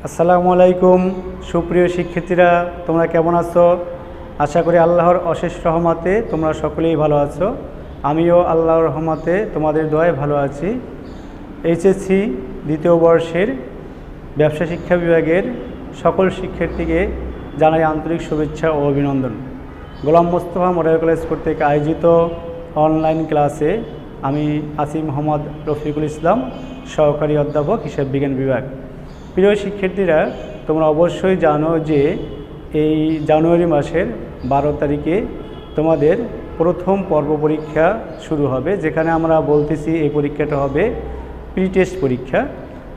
আসসালামু আলাইকুম সুপ্রিয় শিক্ষার্থীরা, তোমরা কেমন আছো? আশা করি আল্লাহর অশেষ রহমতে তোমরা সকলেই ভালো আছো। আমিও আল্লাহর রহমতে তোমাদের দোয়ায় ভালো আছি। এইচএসসি দ্বিতীয় বর্ষের ব্যবসা শিক্ষা বিভাগের সকল শিক্ষার্থীকে জানাই আন্তরিক শুভেচ্ছা ও অভিনন্দন। গোলাম মোস্তফা মডেল কলেজ কর্তৃক আয়োজিত অনলাইন ক্লাসে আমি আছি মোহাম্মদ রফিকুল ইসলাম, সহকারী অধ্যাপক হিসাব বিজ্ঞান বিভাগ। প্রিয় শিক্ষার্থীরা, তোমরা অবশ্যই জানো যে এই জানুয়ারি মাসের 12 তারিখে তোমাদের প্রথম পর্ব পরীক্ষা শুরু হবে, যেখানে আমরা বলতেছি এই পরীক্ষাটা হবে প্রি টেস্ট পরীক্ষা।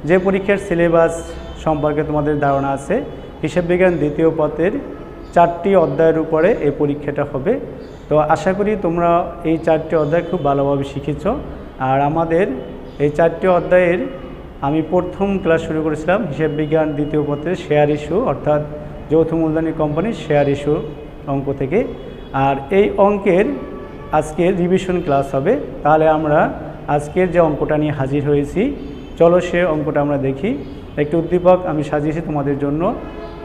যে পরীক্ষার সিলেবাস সম্পর্কে তোমাদের ধারণা আছে, হিসাব বিজ্ঞান দ্বিতীয় পত্রের 4টি অধ্যায়ের উপরে এই পরীক্ষাটা হবে। তো আশা করি তোমরা এই 4টি অধ্যায় খুব ভালোভাবে শিখেছ। আর আমাদের এই 4টি অধ্যায়ের আমি প্রথম ক্লাস শুরু করেছিলাম হিসাব বিজ্ঞান দ্বিতীয় পত্রের শেয়ার ইস্যু, অর্থাৎ যৌথ মূলধনী কোম্পানির শেয়ার ইস্যু অঙ্ক থেকে। আর এই অঙ্কের আজকের রিভিশন ক্লাস হবে। তাহলে আমরা আজকের যে অঙ্কটা নিয়ে হাজির হয়েছি, চলো সে অঙ্কটা আমরা দেখি। একটি উদ্দীপক আমি সাজিয়েছি তোমাদের জন্য,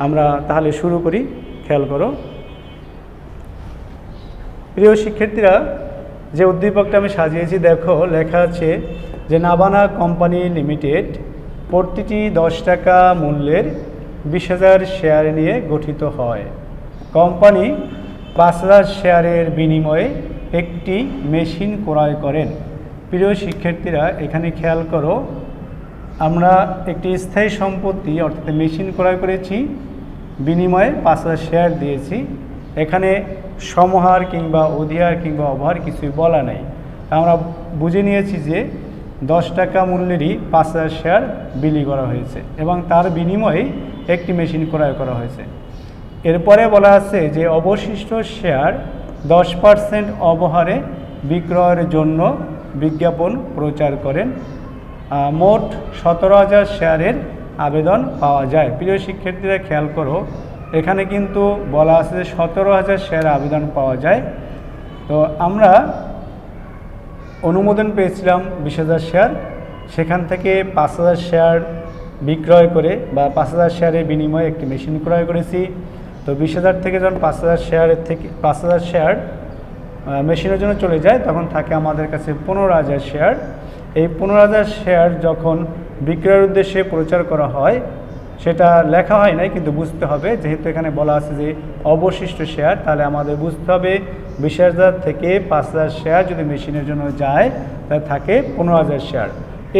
আমরা তাহলে শুরু করি। খেয়াল করো প্রিয় শিক্ষার্থীরা, যে উদ্দীপকটা আমি সাজিয়েছি দেখো, লেখা আছে যে নাবানা কোম্পানি লিমিটেড প্রতিটি 10 টাকা মূল্যের 20,000 শেয়ার নিয়ে গঠিত হয়। কোম্পানি 5,000 শেয়ারের বিনিময়ে একটি মেশিন ক্রয় করেন। প্রিয় শিক্ষার্থীরা, এখানে খেয়াল করো, আমরা একটি স্থায়ী সম্পত্তি অর্থাৎ মেশিন ক্রয় করেছি, বিনিময়ে 5,000 শেয়ার দিয়েছি। এখানে সমহার কিংবা অধিহার কিংবা অবহার কিছুই বলা নেই। আমরা বুঝে নিয়েছি যে 10 টাকা মূল্যেরই 5,000 শেয়ার বিলি করা হয়েছে এবং তার বিনিময়ে একটি মেশিন ক্রয় করা হয়েছে। এরপরে বলা আছে যে অবশিষ্ট শেয়ার 10% অবহারে বিক্রয়ের জন্য বিজ্ঞাপন প্রচার করেন। মোট 17,000 শেয়ারের আবেদন পাওয়া যায়। প্রিয় শিক্ষার্থীরা খেয়াল করো, এখানে কিন্তু বলা আছে যে 17,000 শেয়ার আবেদন পাওয়া যায়। তো আমরা অনুমোদন পেয়েছিলাম 20,000 শেয়ার, সেখান থেকে 5,000 শেয়ার বিক্রয় করে বা 5,000 শেয়ারের বিনিময়ে একটি মেশিন ক্রয় করেছি। তো 20,000 থেকে যখন 5,000 শেয়ার মেশিনের জন্য চলে যায়, তখন থাকে আমাদের কাছে 15,000 শেয়ার। এই 15,000 শেয়ার যখন বিক্রয়ের উদ্দেশ্যে প্রচার করা হয়, সেটা লেখা হয় নাই, কিন্তু বুঝতে হবে, যেহেতু এখানে বলা আছে যে অবশিষ্ট শেয়ার, তাহলে আমাদের বুঝতে হবে 20,000 থেকে 5,000 শেয়ার যদি মেশিনের জন্য যায়, তাহলে থাকে 15,000 শেয়ার।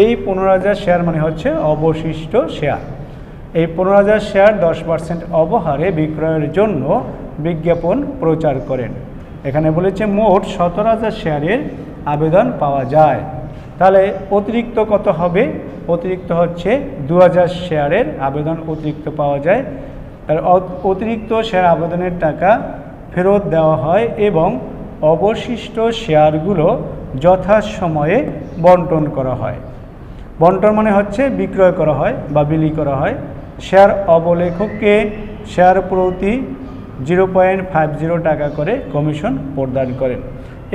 এই 15,000 শেয়ার মানে হচ্ছে অবশিষ্ট শেয়ার। এই 15,000 শেয়ার 10% অবহারে বিক্রয়ের জন্য বিজ্ঞাপন প্রচার করেন। এখানে বলেছে মোট 17,000 শেয়ারের আবেদন পাওয়া যায়। তাহলে অতিরিক্ত কত হবে? অতিরিক্ত হচ্ছে 2,000 শেয়ারের আবেদন অতিরিক্ত পাওয়া যায়। তার অতিরিক্ত শেয়ার আবেদনের টাকা ফেরত দেওয়া হয় এবং অবশিষ্ট শেয়ারগুলো যথাসময়ে বন্টন করা হয়। বন্টন মানে হচ্ছে বিক্রয় করা হয় বা বিলি করা হয়। শেয়ার অবলেখককে শেয়ার প্রতি 0.50 টাকা করে কমিশন প্রদান করেন।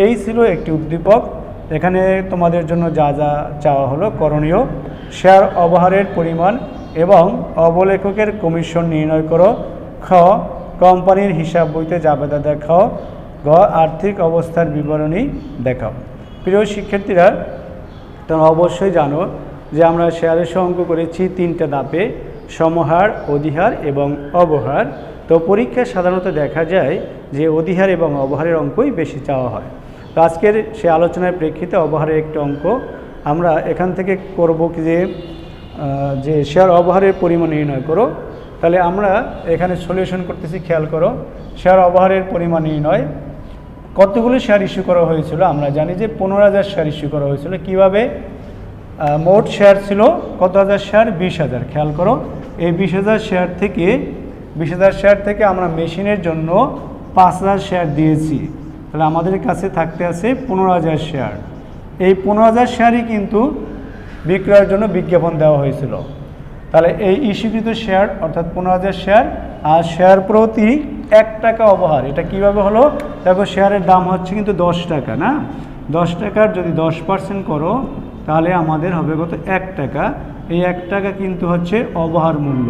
এই ছিল একটি উদ্দীপক। এখানে তোমাদের জন্য যা যা চাওয়া হলো করণীয়: শেয়ার অবহারের পরিমাণ এবং অবলেখকের কমিশন নির্ণয় করো। খ, কোম্পানির হিসাব বইতে জাবেদা দেখাও। গ, আর্থিক অবস্থার বিবরণী দেখাও। প্রিয় শিক্ষার্থীরা, তোমরা অবশ্যই জানো যে আমরা শেয়ারের অঙ্ক করেছি 3টে ধাপে: সমহার, অধিহার এবং অবহার। তো পরীক্ষায় সাধারণত দেখা যায় যে অধিহার এবং অবহারের অঙ্কই বেশি চাওয়া হয়। তো আজকের সে আলোচনার প্রেক্ষিতে অবহারের একটি অঙ্ক আমরা এখান থেকে করব কি, যে শেয়ার অবহারের পরিমাণ নির্ণয় করো। তাহলে আমরা এখানে সলিউশন করতেছি। খেয়াল করো, শেয়ার অবহারের পরিমাণ নির্ণয়। কতগুলো শেয়ার ইস্যু করা হয়েছিল? আমরা জানি যে 15,000 শেয়ার ইস্যু করা হয়েছিল। কিভাবে? মোট শেয়ার ছিল কত হাজার শেয়ার? 20,000। খেয়াল করো, এই 20,000 শেয়ার থেকে আমরা মেশিনের জন্য 5,000 শেয়ার দিয়েছি। তাহলে আমাদের কাছে থাকতে আছে 15,000 শেয়ার। এই 15,000 শেয়ারই কিন্তু বিক্রয়ের জন্য বিজ্ঞাপন দেওয়া হয়েছিল। তাহলে এই ইস্যুকৃত শেয়ার অর্থাৎ 15,000 শেয়ার আর শেয়ার প্রতি 1 টাকা অবহার। এটা কিভাবে হলো? দেখো, শেয়ারের দাম হচ্ছে কিন্তু 10 টাকা, না? 10 টাকার যদি 10% করো, তাহলে আমাদের হবে কত? 1 টাকা। এই 1 টাকা কিন্তু হচ্ছে অবহার মূল্য।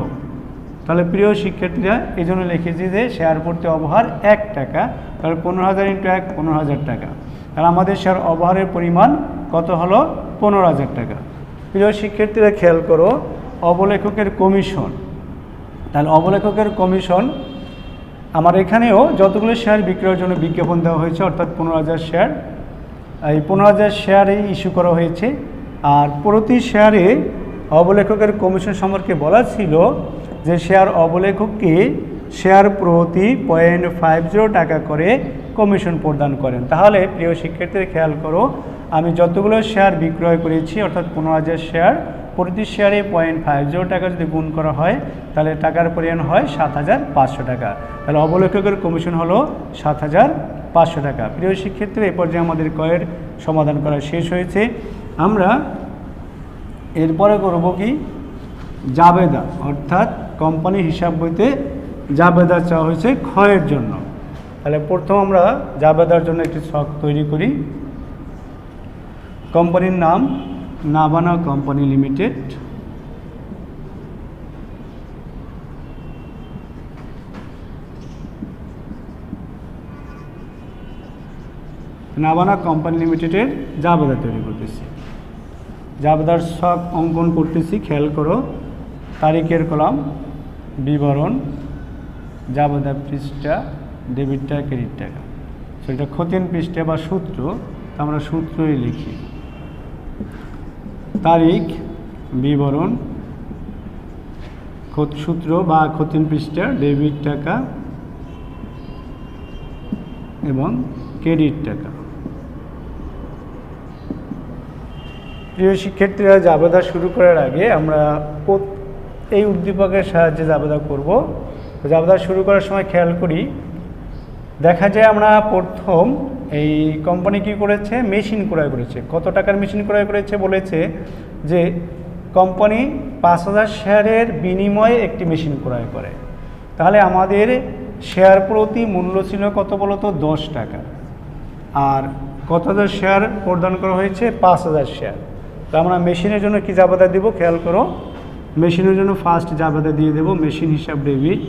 তাহলে প্রিয় শিক্ষার্থীরা এই জন্য লিখেছি যে শেয়ার প্রতি অবহার 1 টাকা, তাহলে 15,000 × 1 15,000 টাকা। তাহলে আমাদের শেয়ার অবহারের পরিমাণ কত হলো? 15,000 টাকা। প্রিয় শিক্ষার্থীরা খেয়াল করো, অবলেখকের কমিশন। তাহলে অবলেখকের কমিশন আমার এখানেও যতগুলো শেয়ার বিক্রয়ের জন্য বিজ্ঞাপন দেওয়া হয়েছে, অর্থাৎ 15,000 শেয়ার, এই 15,000 শেয়ারে ইস্যু করা হয়েছে। আর প্রতি শেয়ারে অবলেখকের কমিশন সম্পর্কে বলা ছিল যে শেয়ার অবলেখককে শেয়ার প্রতি 0.50 টাকা করে কমিশন প্রদান করেন। তাহলে প্রিয় শিক্ষার্থীরা খেয়াল করো, আমি যতগুলো শেয়ার বিক্রয় করেছি অর্থাৎ 15,000 শেয়ার, প্রতি শেয়ারে 0.50 টাকা যদি গুণ করা হয় তাহলে টাকার পরিমাণ হয় 7,500 টাকা। তাহলে অবলেখকের কমিশন হলো 7,500 টাকা। প্রিয় শিক্ষার্থীরা এই পর্যায়ে আমাদের কয়ের সমাধান করা শেষ হয়েছে। আমরা এরপরে করব কি? জাবেদা, অর্থাৎ কোম্পানির হিসাব বইতে জাবেদা চাওয়া হয়েছে ক্ষয়ের জন্য। তাহলে প্রথম আমরা জাবেদার জন্য একটি ছক তৈরি করি। কোম্পানির নাম Navana company limited. Navana company লিমিটেডের জাবেদা তৈরি করতেছি। জাবেদার ছক অঙ্কন করতেছি, খেয়াল করো। তারিখের কলাম, বিবরণ, জাবেদা পৃষ্ঠা, ডেবিট টাকা, ক্রেডিট টাকা। সেটা খতিয়ান পৃষ্ঠা বা সূত্র, আমরা সূত্রই লিখি। তারিখ, বিবরণ, সূত্র বা খতিয়ান পৃষ্ঠা, ডেবিট টাকা এবং ক্রেডিট টাকা। প্রিয় শিক্ষার্থীরা, জাবেদা শুরু করার আগে আমরা এই উদ্দীপকের সাহায্যে জাবেদা করব। জাবেদা শুরু করার সময় খেয়াল করি, দেখা যায় আমরা প্রথম এই কোম্পানি কি করেছে? মেশিন ক্রয় করেছে। কত টাকার মেশিন ক্রয় করেছে? বলেছে যে কোম্পানি 5,000 শেয়ারের বিনিময়ে একটি মেশিন ক্রয় করে। তাহলে আমাদের শেয়ার প্রতি মূল্য ছিল কত বলতো? 10 টাকা। আর কত হাজার শেয়ার প্রদান করা হয়েছে? 5,000 শেয়ার। তো আমরা মেশিনের জন্য কি জাবেদা দিব? খেয়াল করো, মেশিনের জন্য ফার্স্ট জাবেদা দিয়ে দেব মেশিন হিসাব ডেবিট,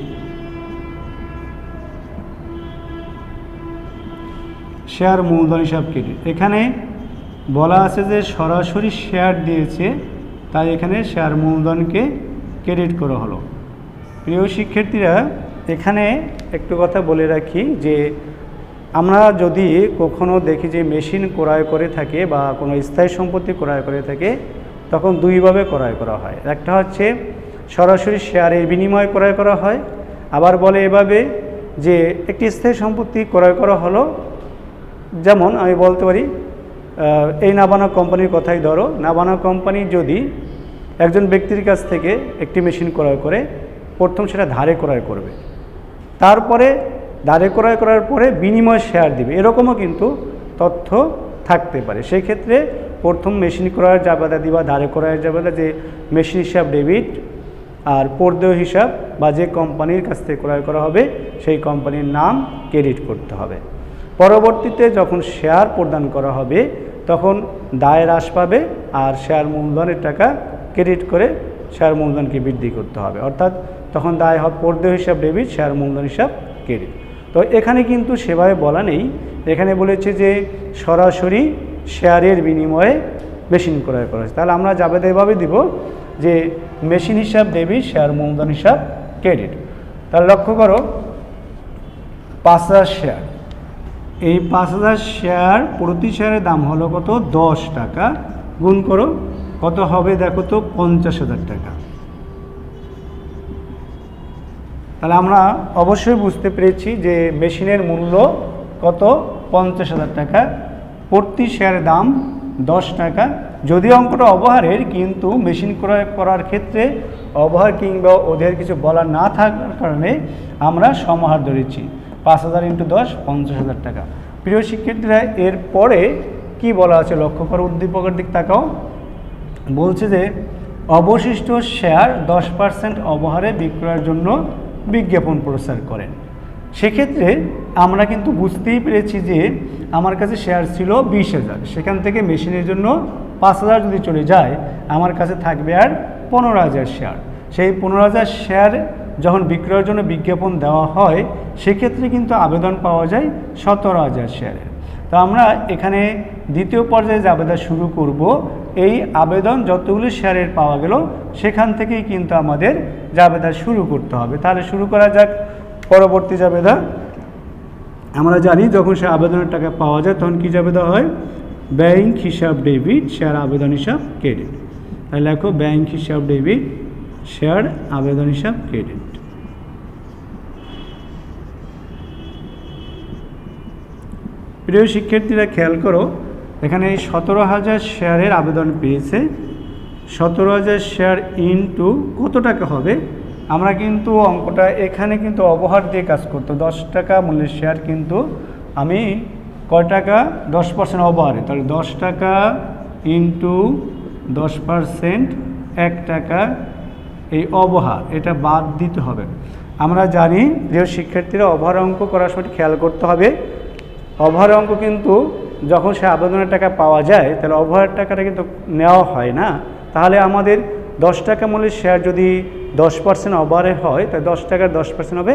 শেয়ার মূলধন হিসাব ক্রেডিট। এখানে বলা আছে যে সরাসরি শেয়ার দিয়েছে, তাই এখানে শেয়ার মূলধনকে ক্রেডিট করা হলো। প্রিয় শিক্ষার্থীরা, এখানে একটু কথা বলে রাখি যে আমরা যদি কখনো দেখি যে মেশিন ক্রয় করে থাকে বা কোনো স্থায়ী সম্পত্তি ক্রয় করে থাকে, তখন দুইভাবে ক্রয় করা হয়। একটা হচ্ছে সরাসরি শেয়ারের বিনিময়ে ক্রয় করা হয়, আবার বলে এভাবে যে একটি স্থায়ী সম্পত্তি ক্রয় করা হলো। যেমন আমি বলতে পারি, এই নাভানা কোম্পানির কথাই ধরো। নাভানা কোম্পানি যদি একজন ব্যক্তির কাছ থেকে একটি মেশিন ক্রয় করে, প্রথম সেটা ধারে ক্রয় করবে, তারপরে ধারে ক্রয় করার পরে বিনিময় শেয়ার দিবে, এরকমও কিন্তু তথ্য থাকতে পারে। সেই ক্ষেত্রে প্রথম মেশিন ক্রয়ের জাবেদা দিবা, ধারে ক্রয়ের জাবেদা, যে মেশিন হিসাব ডেবিট আর পর্দেয় হিসাব বা যে কোম্পানির কাছ থেকে ক্রয় করা হবে সেই কোম্পানির নাম ক্রেডিট করতে হবে। পরবর্তীতে যখন শেয়ার প্রদান করা হবে তখন দায় হ্রাস পাবে আর শেয়ার মূলধনের টাকা ক্রেডিট করে শেয়ার মূলধনকে বৃদ্ধি করতে হবে। অর্থাৎ তখন দায় হবে পর্দেয় হিসাব ডেবিট, শেয়ার মূলধন হিসাব ক্রেডিট। তো এখানে কিন্তু সেভাবে বলা নেই, এখানে বলেছে যে সরাসরি শেয়ারের বিনিময়ে মেশিন ক্রয় করা হয়েছে। তাহলে আমরা জাবেদা এভাবে দিব যে মেশিন হিসাব ডেবিট, শেয়ার মূলধন হিসাব ক্রেডিট। তাহলে লক্ষ্য করো, 5,000 শেয়ার, এই 5,000 শেয়ার প্রতি শেয়ারের দাম হলো কত? 10 টাকা। গুণ করো, কত হবে দেখো তো? 50,000 টাকা। তাহলে আমরা অবশ্যই বুঝতে পেরেছি যে মেশিনের মূল্য কত? 50,000 টাকা। প্রতি শেয়ারের দাম 10 টাকা। যদিও অঙ্কটা অবহারের, কিন্তু মেশিন ক্রয় করার ক্ষেত্রে অবহার কিংবা ওদের কিছু বলা না থাকার কারণে আমরা সমাহার ধরেছি। 5,000 × 10 50,000 টাকা। প্রিয় শিক্ষার্থীরা, এরপরে কি বলা আছে লক্ষ্য করো, উদ্দীপকের দিক তাকাও। বলছে যে অবশিষ্ট শেয়ার 10% অবহারে বিক্রয়ের জন্য বিজ্ঞাপন প্রচার করেন। সেক্ষেত্রে আমরা কিন্তু বুঝতেই পেরেছি যে আমার কাছে শেয়ার ছিল 20,000, সেখান থেকে মেশিনের জন্য 5,000 যদি চলে যায়, আমার কাছে থাকবে আর 15,000 শেয়ার। সেই 15,000 শেয়ার যখন বিক্রয়ের জন্য বিজ্ঞাপন দেওয়া হয় সেক্ষেত্রে কিন্তু আবেদন পাওয়া যায় 17,000 শেয়ারের। তো আমরা এখানে দ্বিতীয় পর্যায়ে যে আবেদন শুরু করব, এই আবেদন যতগুলো শেয়ারের পাওয়া গেল সেখান থেকেই কিন্তু আমাদের জাবেদা শুরু করতে হবে। তাহলে শুরু করা যাক পরবর্তী জাবেদা। আমরা জানি যখন সে আবেদনের টাকা পাওয়া যায় তখন কী জাবেদা হয়? ব্যাংক হিসাব ডেবিট, শেয়ার আবেদন হিসাব ক্রেডিট। তাহলে লেখো ব্যাংক হিসাব ডেবিট, শেয়ার আবেদন হিসাব ক্রেডিট। প্রিয় শিক্ষার্থীরা খেয়াল করো, এখানে 17,000 শেয়ারের আবেদন পেয়েছে। 17,000 শেয়ার ইনটু কত টাকা হবে? আমরা কিন্তু অঙ্কটা এখানে কিন্তু অবহার দিয়ে কাজ করতো। 10 টাকা মূল্যের শেয়ার কিন্তু আমি কয় টাকা? 10% অবহারে। তাহলে 10 টাকা ইনটু 10%, 1 টাকা এই অবহার, এটা বাদ দিতে হবে। আমরা জানি প্রিয় শিক্ষার্থীরা অবহার অঙ্ক করার সময় খেয়াল করতে হবে, অবহার অঙ্ক কিন্তু যখন সে আবেদনের টাকা পাওয়া যায় তাহলে অবহারের টাকাটা কিন্তু নেওয়া হয় না। তাহলে আমাদের 10 টাকা মূল্যের শেয়ার যদি 10% অবহারে হয় তাহলে 10 টাকার 10% হবে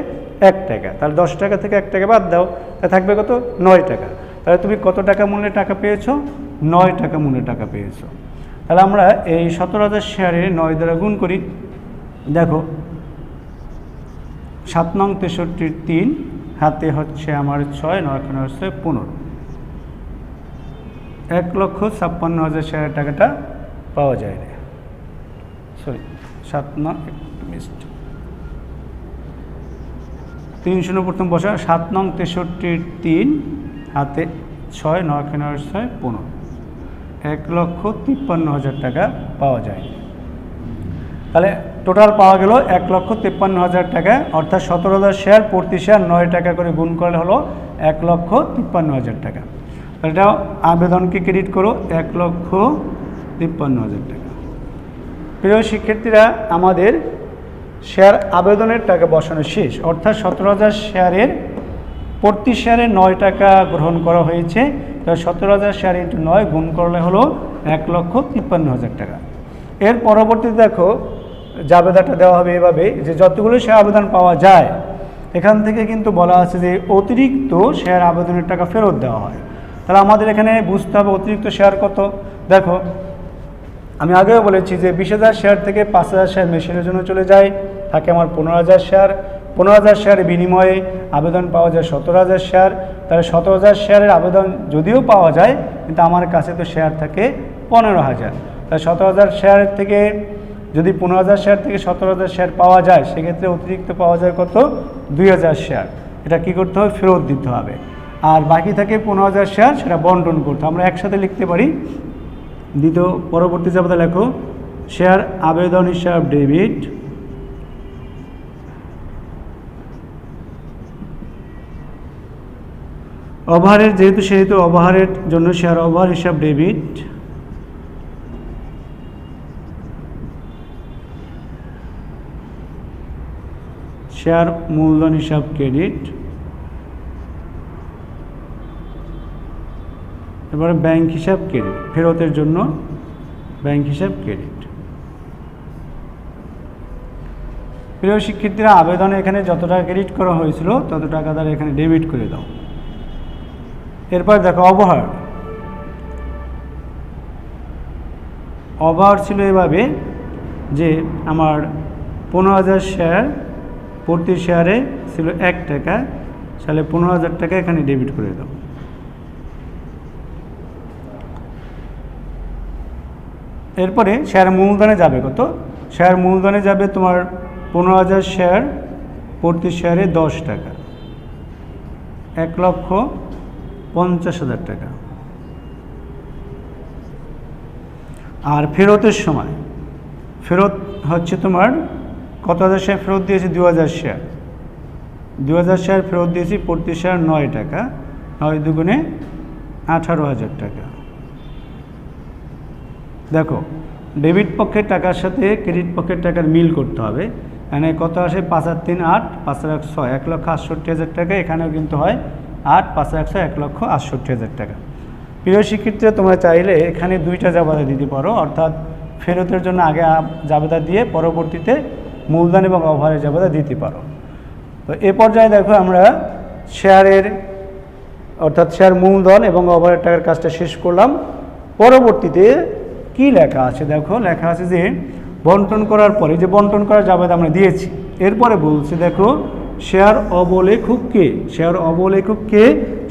1 টাকা। তাহলে 10 টাকা থেকে 1 টাকা বাদ দাও, তাহলে থাকবে কত? 9 টাকা। তাহলে তুমি কত টাকা মূল্যের টাকা পেয়েছো? 9 টাকা মূল্যের টাকা পেয়েছো। তাহলে আমরা এই 17,000 শেয়ারে 9 দ্বারা গুণ করি। দেখো 7 নং 63 3 হাতে হচ্ছে আমার 6, 9 এখানে হচ্ছে 15। 1,56,000 শেয়ারের টাকাটা পাওয়া যায় না। সরি 7 নং মিস্ট 3 প্রথম বসা 7 নং 63 3 হাতে 6, 9 এখানে হচ্ছে 15। 1,53,000 টাকা পাওয়া যায়। তাহলে টোটাল পাওয়া গেল 1,53,000 টাকা, অর্থাৎ 17,000 শেয়ার, প্রতি শেয়ার 9 টাকা করে গুণ করলে হলো 1,53,000 টাকা। এটা আবেদনকে ক্রেডিট করো 1,53,000 টাকা। প্রিয় শিক্ষার্থীরা, আমাদের শেয়ার আবেদনের টাকা বসানো শেষ, অর্থাৎ 17,000 শেয়ারের প্রতি শেয়ারে 9 টাকা গ্রহণ করা হয়েছে। তো 17,000 শেয়ার ইন্টু 9 গুণ করলে হলো 1,53,000 টাকা। এর পরবর্তীতে দেখো জাবেদাটা দেওয়া হবে এভাবে যে যতগুলো শেয়ার আবেদন পাওয়া যায় এখান থেকে কিন্তু বলা আছে যে অতিরিক্ত শেয়ার আবেদনের টাকা ফেরত দেওয়া হয়। তাহলে আমাদের এখানে বুঝতে হবে অতিরিক্ত শেয়ার কত। দেখো আমি আগেও বলেছি যে 20,000 শেয়ার থেকে 5,000 শেয়ার মেশিনের জন্য চলে যায়, থাকে আমার 15,000 শেয়ার। 15,000 শেয়ারের বিনিময়ে আবেদন পাওয়া যায় 17,000 শেয়ার। তাহলে 17,000 শেয়ারের আবেদন যদিও পাওয়া যায় কিন্তু আমার কাছে তো শেয়ার থাকে 15,000। তাই 17,000 শেয়ারের থেকে যদি 15,000 শেয়ার থেকে 17,000 শেয়ার পাওয়া যায় সেক্ষেত্রে অতিরিক্ত পাওয়া যায় কত? 2,000 শেয়ার। এটা কি করতে হবে? ফেরত দিতে হবে। আর বাকি থাকে 15,000 শেয়ার, সেটা বন্টন করতে আমরা একসাথে লিখতে পারি। দ্বিতীয় পরবর্তী জাবেদা লেখো শেয়ার আবেদন হিসাব ডেবিট, ওভারের যেহেতু সেহেতু ওভারের জন্য শেয়ার ওভার হিসাব ডেবিট, শেয়ার মূলধন হিসাব ক্রেডিট। এবারে ব্যাংক হিসাব ক্রেডিট, ফেরতের জন্য ব্যাংক হিসাব ক্রেডিট। প্রিয় শিক্ষার্থীরা, আবেদনে এখানে যত টাকা ক্রেডিট করা হয়েছিল তত টাকা দ্বারা এখানে ডেবিট করে দাও। এরপর দেখো অবহার। অবহার ছিল এভাবে যে আমার 15,000 শেয়ার, প্রতি শেয়ারে ছিল 1 টাকা, তাহলে 15,000 টাকা এখানে ডেবিট করে দাও। এরপরে শেয়ার মূলধনে যাবে কত? শেয়ার মূলধনে যাবে তোমার 15,000 শেয়ার, প্রতি শেয়ারে 10 টাকা, 1,50,000 টাকা। আর ফেরতের সময় ফেরত হচ্ছে তোমার কত হাজার শেয়ার ফেরত দিয়েছি? 2,000 শেয়ার। 2,000 শেয়ার ফেরত দিয়েছি, প্রতি শেয়ার 9 টাকা, 9 দুগুণে 18,000 টাকা। দেখো ডেবিট পক্ষের টাকার সাথে ক্রেডিট পক্ষের টাকার মিল করতে হবে। এখানে কত আসে? 5 আর 3 8, 5 আর 1 6, 1,68,000 টাকা। এখানেও কিন্তু হয় 8, 5 আর 1 6, 1,68,000 টাকা। প্রিয় শিক্ষার্থীরা, তোমরা চাইলে এখানে 2টা জাবেদা দিতে পারো, অর্থাৎ ফেরতের জন্য আগে জাবেদা দিয়ে পরবর্তীতে মূলধন এবং ওভারের জাবেদা দিতে পারো। তো এ পর্যায়ে দেখো আমরা শেয়ারের অর্থাৎ শেয়ার মূলধন এবং ওভারের টাকার কাজটা শেষ করলাম। পরবর্তীতে কি লেখা আছে দেখো, লেখা আছে যে বন্টন করার পরে যে বন্টন করার জাবেদা আমরা দিয়েছি, এরপরে বলছে দেখো শেয়ার অবলেখককে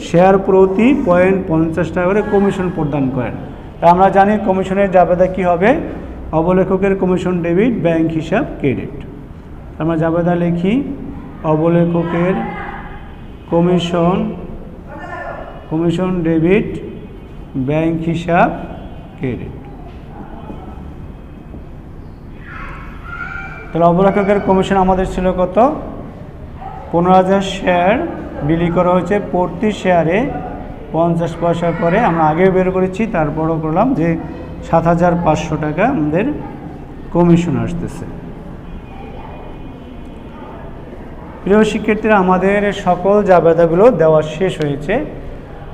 শেয়ার প্রতি 0.50 টাকা করে কমিশন প্রদান করেন। তা আমরা জানি কমিশনের জাবেদা কি হবে, অবলেখকের কমিশন ডেবিট, ব্যাংক হিসাব ক্রেডিট। আমরা জাবেদা লিখি অবলেখকের কমিশন ডেবিট, ব্যাংক হিসাব ক্রেডিট। তাহলে অবলেখকের কমিশন আমাদের ছিল কত, 15,000 শেয়ার বিলি করা হয়েছে, প্রতি শেয়ারে 50 পয়সা করে আমরা আগে বের করেছি, তারপরও করলাম যে 7,500 টাকা আমাদের কমিশন আসতেছে। প্রিয় শিক্ষার্থীরা, আমাদের সকল জাবেদাগুলো দেওয়া শেষ হয়েছে।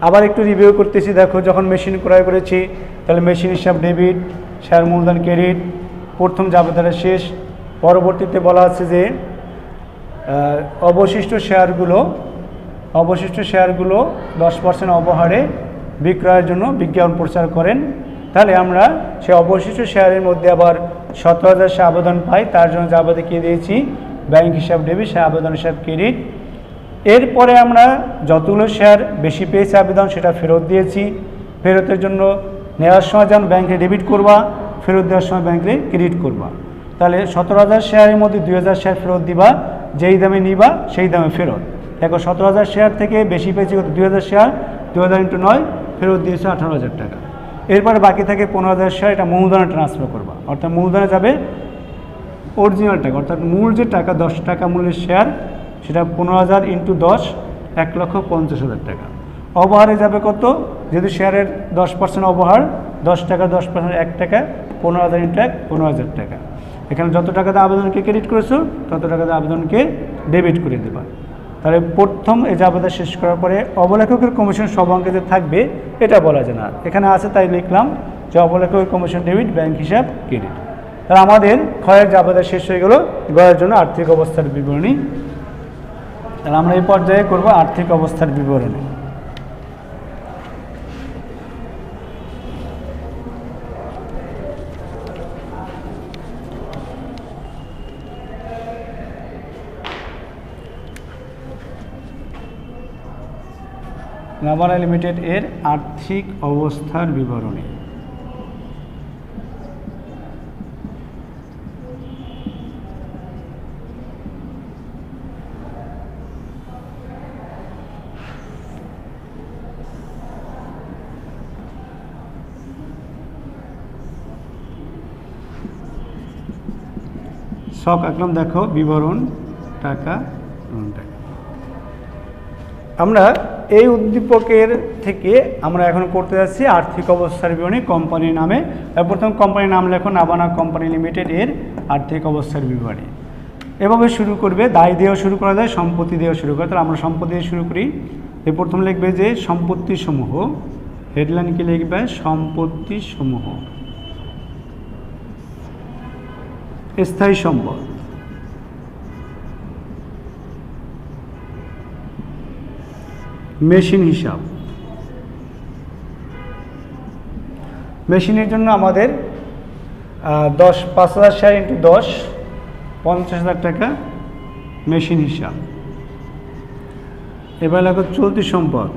আবার একটু রিভিউ করতেছি। দেখো যখন মেশিন ক্রয় করেছি তাহলে মেশিন হিসাব ডেবিট, শেয়ার মূলধন ক্রেডিট, প্রথম জাবেদাটা শেষ। পরবর্তীতে বলা আছে যে অবশিষ্ট শেয়ারগুলো 10% অবহারে বিক্রয়ের জন্য বিজ্ঞাপন প্রচার করেন। তাহলে আমরা সেই অবশিষ্ট শেয়ারের মধ্যে আবার 17,000 সে আবেদন পাই, তার জন্য জাবেদা কি দিয়েছি, ব্যাংক হিসাব ডেবিট, সে আবেদন হিসাব ক্রেডিট। এরপরে আমরা যতগুলো শেয়ার বেশি পেয়েছি আবেদন সেটা ফেরত দিয়েছি। ফেরতের জন্য নেওয়ার সময় যেমন ব্যাংকে ডেবিট করবা, ফেরত দেওয়ার সময় ব্যাংকে ক্রেডিট করবা। তাহলে 17,000 শেয়ারের মধ্যে 2,000 শেয়ার ফেরত দিবা, যেই দামে নিবা সেই দামে ফেরত। দেখো 17,000 শেয়ার থেকে বেশি পেয়েছি কত, 2,000 শেয়ার, 2,000 × 9 ফেরত দিয়েছে 18,000 টাকা। এরপরে বাকি থাকে 15,000 শেয়ার, এটা মূলধনে ট্রান্সফার করবা, অর্থাৎ মূলধনে যাবে অরিজিনাল টাকা, অর্থাৎ মূল যে টাকা 10 টাকা মূল্যের শেয়ার সেটা 15,000 × 10 1,50,000 টাকা। অবহারে যাবে কত, যেহেতু শেয়ারের 10% অবহার, 10 টাকা 10% 1 টাকা, 15,000 × 1 15,000 টাকা। এখানে যত টাকাতে আবেদনকে ক্রেডিট করেছো তত টাকাতে আবেদনকে ডেবিট করে দেবা। তাহলে প্রথম এই জাবেদা শেষ করার পরে অবলেখকের কমিশন সব অঙ্কে যে থাকবে এটা বলা যায় না, এখানে আছে তাই লিখলাম যে অবলেখকের কমিশন ডেবিট, ব্যাংক হিসাব ক্রেডিট। তাহলে আমাদের ক্ষয়ের জাবেদা শেষ হয়ে গেল। গয়ের জন্য আর্থিক অবস্থার বিবরণী। তাহলে আমরা এই পর্যায়ে করব আর্থিক অবস্থার বিবরণী। নাভারা লিমিটেড এর আর্থিক অবস্থার বিবরণী। শখ আঁকলাম, দেখো বিবরণ টাকা। আমরা এই উদ্দীপকের থেকে আমরা এখন করতে যাচ্ছি আর্থিক অবস্থার বিবরণী কোম্পানির নামে। প্রথম কোম্পানির নাম লেখো নাভানা কোম্পানি লিমিটেড এর আর্থিক অবস্থার বিবরণী। এভাবে শুরু করবে, দায় দিয়েও শুরু করা যায়, সম্পত্তি দিয়েও শুরু করে। তাহলে আমরা সম্পত্তি দিয়ে শুরু করি। প্রথম লিখবে যে সম্পত্তি সমূহ, হেডলাইন কি লিখবে, সম্পত্তি সমূহ। স্থায়ী সম্পদ, মেশিন হিসাব। মেশিনের জন্য আমাদের 5,000 শেয়ার × 10 50,000 টাকা মেশিন হিসাব। এবার লেখো চলতি সম্পদ।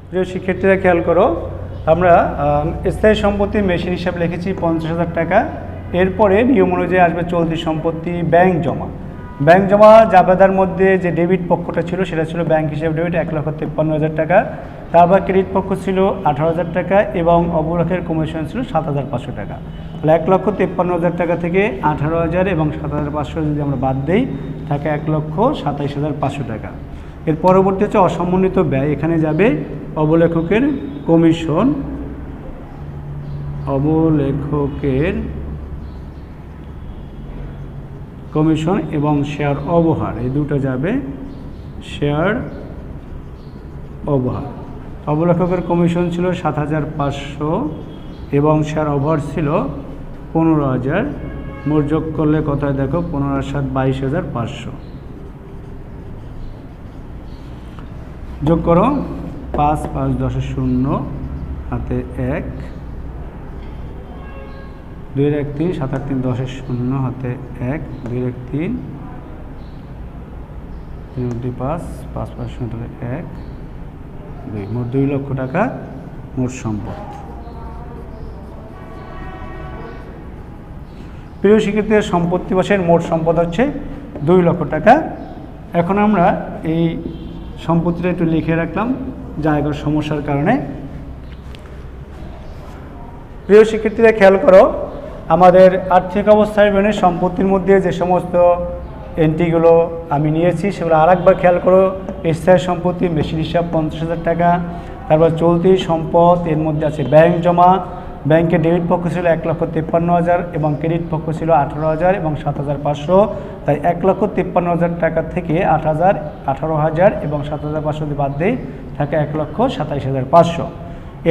প্রিয় শিক্ষার্থীরা খেয়াল করো, আমরা স্থায়ী সম্পত্তির মেশিন হিসাব লিখেছি 50,000 টাকা। এরপরে নিয়ম অনুযায়ী আসবে চলতি সম্পত্তি, ব্যাংক জমা। ব্যাংক জমা জাবেদার মধ্যে যে ডেবিট পক্ষটা ছিল সেটা ছিল ব্যাংক হিসাব ডেবিট 1,53,000 টাকা। তারপর ক্রেডিট পক্ষ ছিল 18,000 টাকা এবং অবলেখকের কমিশন ছিল 7,500 টাকা। তাহলে 1,53,000 টাকা থেকে 18,000 এবং 7,500 যদি আমরা বাদ দিই থাকে 1,27,500 টাকা। এর পরবর্তী হচ্ছে অসমন্বিত ব্যয়, এখানে যাবে অবলেখকের কমিশন, অবলেখকের কমিশন এবং শেয়ার অবহার, এই দুটো যাবে শেয়ার অবহার। অবলেখকের কমিশন ছিল ৭,৫০০ এবং শেয়ার ওভার ছিল ১৫,০০০। মোট যোগ করলে কত হয় দেখো, ১৫ আর ৭ ২২,৫০০। যোগ করো, ৫ ৫ ১০ শূন্য, হাতে ১, ২ ১ ৩, ৭ ৮ ৩ ১০ শূন্য, হাতে ১, ২ ১ ৩, ৩ ২ ৫, ৫ ৫ শূন্য, ১ 2, মোট ২ লক্ষ টাকা মোট সম্পদ। প্রিয় শিক্ষার্থীদের, সম্পত্তি বছরের মোট সম্পদ হচ্ছে ২ লক্ষ টাকা। এখন আমরা এই সম্পত্তিটা একটু লিখে রাখলাম জায়গার সমস্যার কারণে। প্রিয় শিক্ষার্থীরা খেয়াল করো, আমাদের আর্থিক অবস্থার বিভিন্ন সম্পত্তির মধ্যে যে সমস্ত এন্ট্রিগুলো আমি নিয়েছি সেগুলো আরেকবার খেয়াল করো। স্থায়ী সম্পত্তি মেশিন হিসাব ৫০,০০০ টাকা, তারপর চলতি সম্পদ, এর মধ্যে আছে ব্যাংক জমা। ব্যাংকে ডেবিট পক্ষ ছিল ১,৫৩,০০০ এবং ক্রেডিট পক্ষ ছিল ১৮,০০০ এবং ৭,৫০০। তাই ১,৫৩,০০০ টাকা থেকে ৮,০০০, ১৮,০০০ এবং ৭,৫০০ বাদ দিয়ে থাকে ১,২৭,৫০০।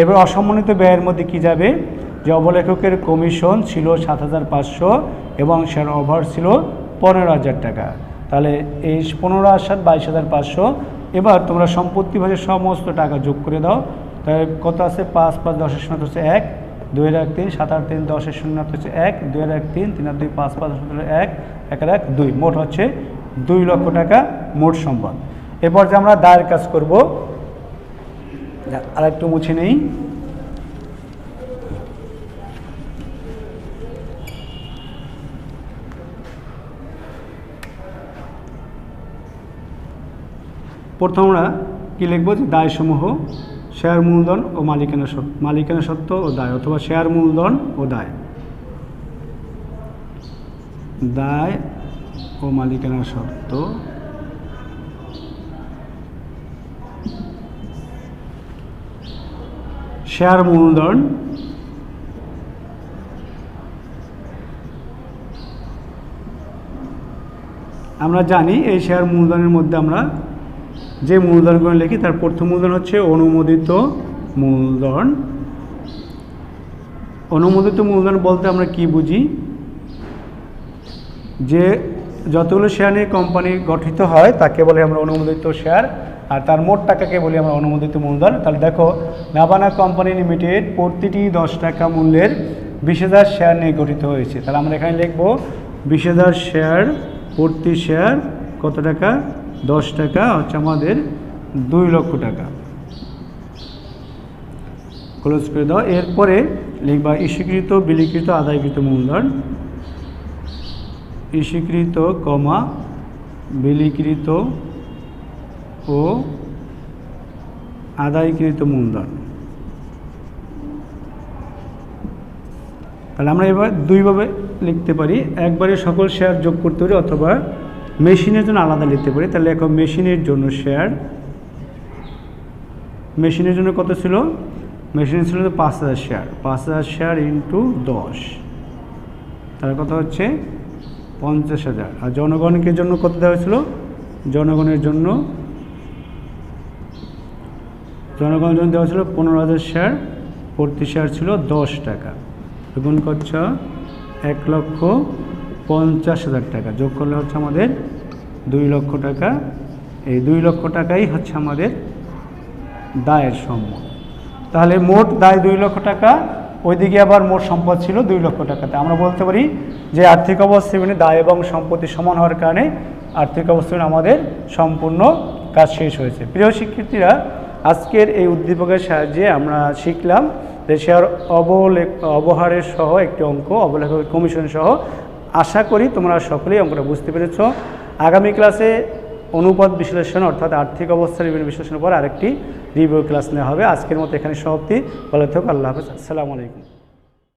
এবার অসম্মানিত ব্যয়ের মধ্যে কি যাবে, যে অবলেখকের কমিশন ছিল ৭,৫০০ এবং শেয়ার ওভার ছিল ১৫,০০০ টাকা। তাহলে এই ১৫ আর ৭ ২২,৫০০। এবার তোমরা সম্পত্তি ভাগে সমস্ত টাকা যোগ করে দাও। তাই কত আছে, ৫ ৫ ১০ শূন্য হচ্ছে ১, ২ ১ ৩, ৭ ৮ ৩ ১০ শূন্য হচ্ছে ১, ২ ১ ৩, ৩ ২ ৫ ৫ ১, ১ ১ ২, মোট হচ্ছে ২ লক্ষ টাকা মোট সম্পদ। এরপর যে আমরা দায়ের কাজ করব, আর একটু মুছে নেই। প্রথম আমরা কী লিখব, যে দায়সমূহ শেয়ার মূলধন ও মালিকানা সত্ত্ব ও দায়, অথবা শেয়ার মূলধন ও দায়, দায় ও মালিকানা সত্ত্ব শেয়ার মূলধন আমরা জানি এই শেয়ার মূলধনের মধ্যে আমরা যে মূলধনগুলো লিখি তার প্রথম মূলধন হচ্ছে অনুমোদিত মূলধন। অনুমোদিত মূলধন বলতে আমরা কি বুঝি, যে যতগুলো শেয়ার নিয়ে কোম্পানি গঠিত হয় তাকে বলে আমরা অনুমোদিত শেয়ার, আর তার মোট টাকাকে বলি আমরা অনুমোদিত মূলধন। তাহলে দেখো, নাভানা কোম্পানি লিমিটেড প্রতিটি ১০ টাকা মূল্যের ২০,০০০ শেয়ার নিয়ে গঠিত হয়েছে। তাহলে আমরা এখানে লিখব ২০,০০০ শেয়ার, প্রতি শেয়ার কত টাকা, ১০ টাকা, হচ্ছে আমাদের ২ লক্ষ টাকা। ক্লোজ করে দাও। এরপরে লিখবা ইস্যুকৃত, বিলিকৃত, আদায়কৃত মূলধন। ইস্যুকৃত, বিলিকৃত ও আদায়কৃত মূলধন। তাহলে আমরা এবার দুইভাবে লিখতে পারি, একবারে সকল শেয়ার যোগ করতে পারি, অথবা মেশিনের জন্য আলাদা লিখতে পারি। তাহলে এখন মেশিনের জন্য শেয়ার, মেশিনের জন্য কত ছিল, মেশিনের ছিল ৫,০০০ শেয়ার, ৫,০০০ শেয়ার ইন্টু ১০, তার কত হচ্ছে ৫০,০০০। আর জনগণের জন্য কত দেওয়া হয়েছিল, জনগণের জন্য দেওয়া ছিল ১৫,০০০ শেয়ার, প্রতি শেয়ার ছিল ১০ টাকা। গুণ করছ ১,৫০,০০০ টাকা, যোগ করলে হচ্ছে আমাদের ২ লক্ষ টাকা। এই ২ লক্ষ টাকাই হচ্ছে আমাদের দায়ের সম্পদ। তাহলে মোট দায় ২ লক্ষ টাকা, ওইদিকে আবার মোট সম্পদ ছিল ২ লক্ষ টাকাতে। আমরা বলতে পারি যে আর্থিক অবস্থা দায় এবং সম্পত্তি সমান হওয়ার কারণে আর্থিক অবস্থা আমাদের সম্পূর্ণ কাজ শেষ হয়েছে। প্রিয় শিক্ষার্থীরা, আজকের এই উদ্দীপকের সাহায্যে আমরা শিখলাম যে শেয়ার অবহারের সহ একটি অঙ্ক, অবলেখকের কমিশন সহ। আশা করি তোমরা সকলেই অঙ্কটা বুঝতে পেরেছ। আগামী ক্লাসে অনুপাত বিশ্লেষণ অর্থাৎ আর্থিক অবস্থার বিভিন্ন বিশ্লেষণের পর আরেকটি রিভিউ ক্লাস নেওয়া হবে। আজকের মতো এখানে সমাপ্তি। ভালো থেকো, আল্লাহ হাফেজ, আসসালামু আলাইকুম।